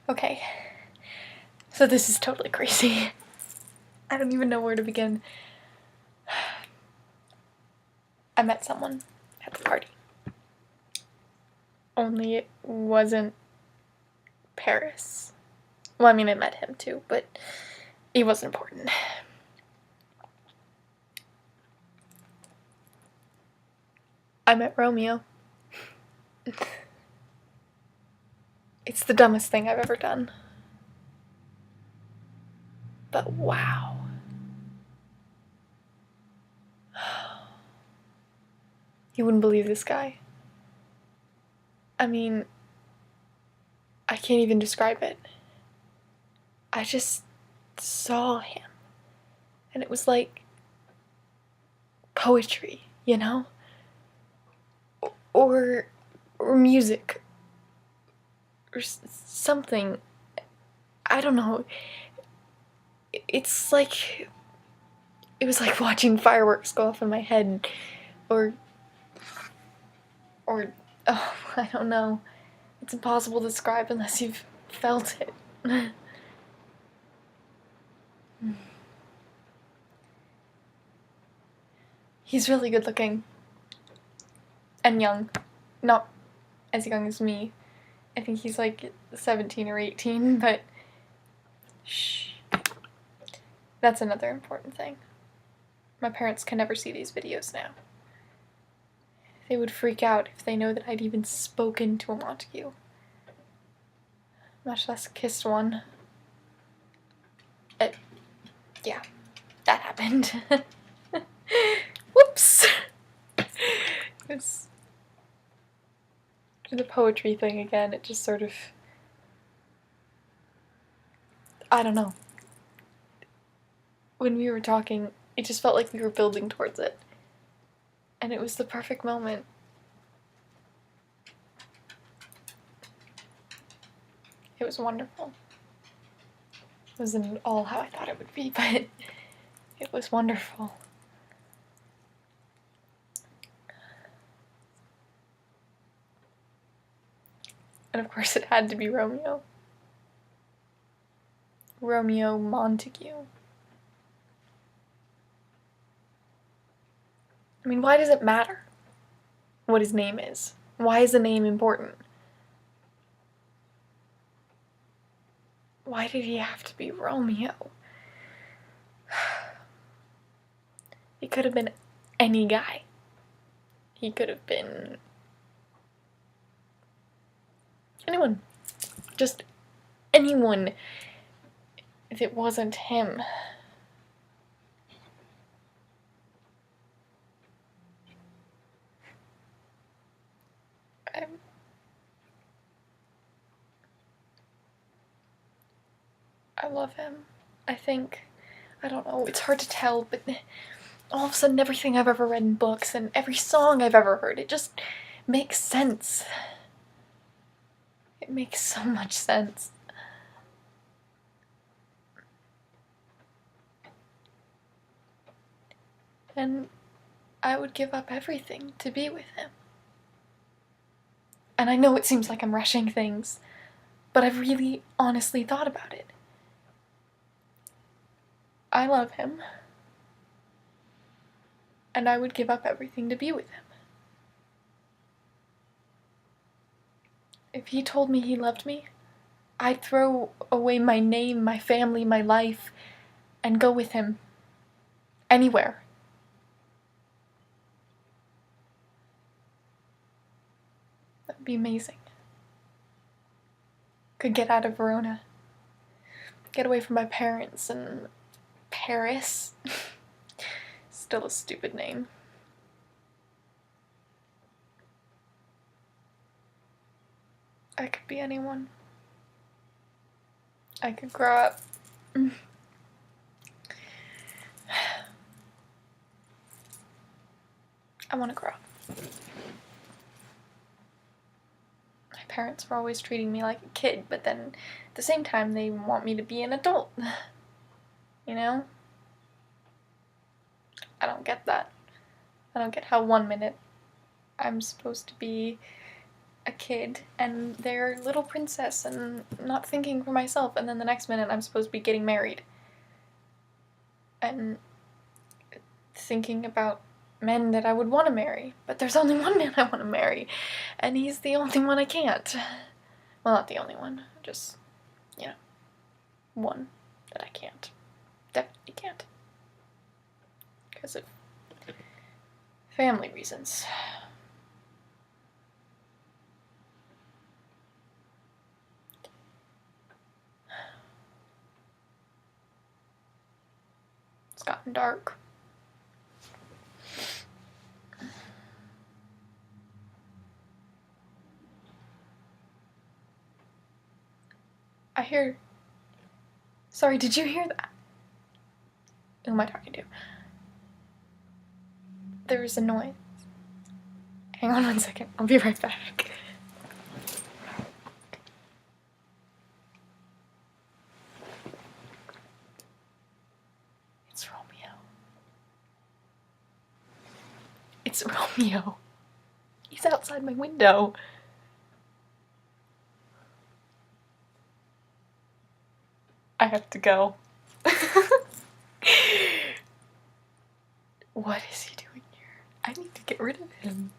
Okay, so this is totally crazy. I don't even know where to begin. I met someone at the party. Only it wasn't Paris. Well, I mean, I met him too, but he wasn't important. I met Romeo. It's the dumbest thing I've ever done. But wow. You wouldn't believe this guy. I mean, I can't even describe it. I just saw him. And it was like poetry, you know? Or music. Or something. I don't know. It's like... It was like watching fireworks go off in my head. Or, oh, I don't know. It's impossible to describe unless you've felt it. He's really good looking. And young. Not as young as me. I think he's like 17 or 18, but shh. That's another important thing. My parents can never see these videos now. They would freak out if they know that I'd even spoken to a Montague. Much less kissed one. Yeah, that happened. Whoops! It's the poetry thing again, it just sort of... I don't know. When we were talking, it just felt like we were building towards it. And it was the perfect moment. It was wonderful. It wasn't all how I thought it would be, but it was wonderful. And of course it had to be Romeo. Romeo Montague. I mean, why does it matter what his name is? Why is the name important? Why did he have to be Romeo? He could have been any guy. He could have been anyone. Just anyone if it wasn't him. I love him. I think, I don't know, it's hard to tell, but all of a sudden everything I've ever read in books and every song I've ever heard, it just makes sense. It makes so much sense. And I would give up everything to be with him. And I know it seems like I'm rushing things, but I've really honestly thought about it. I love him. And I would give up everything to be with him. If he told me he loved me, I'd throw away my name, my family, my life, and go with him. Anywhere. That would be amazing. Could get out of Verona. Get away from my parents and Paris. Still a stupid name. I could be anyone. I could grow up. I want to grow up. My parents were always treating me like a kid, but then at the same time they want me to be an adult. You know? I don't get that. I don't get how 1 minute I'm supposed to be a kid and their little princess and not thinking for myself, and then the next minute I'm supposed to be getting married. And thinking about men that I would want to marry, but there's only one man I want to marry, and he's the only one I can't. Well, not the only one, just, one that I can't. Definitely can't. Because of family reasons. It's gotten dark. I hear... Sorry, did you hear that? Who am I talking to? There was a noise. Hang on 1 second. I'll be right back. It's Romeo. It's Romeo. He's outside my window. I have to go. What is he doing here? I need to get rid of him.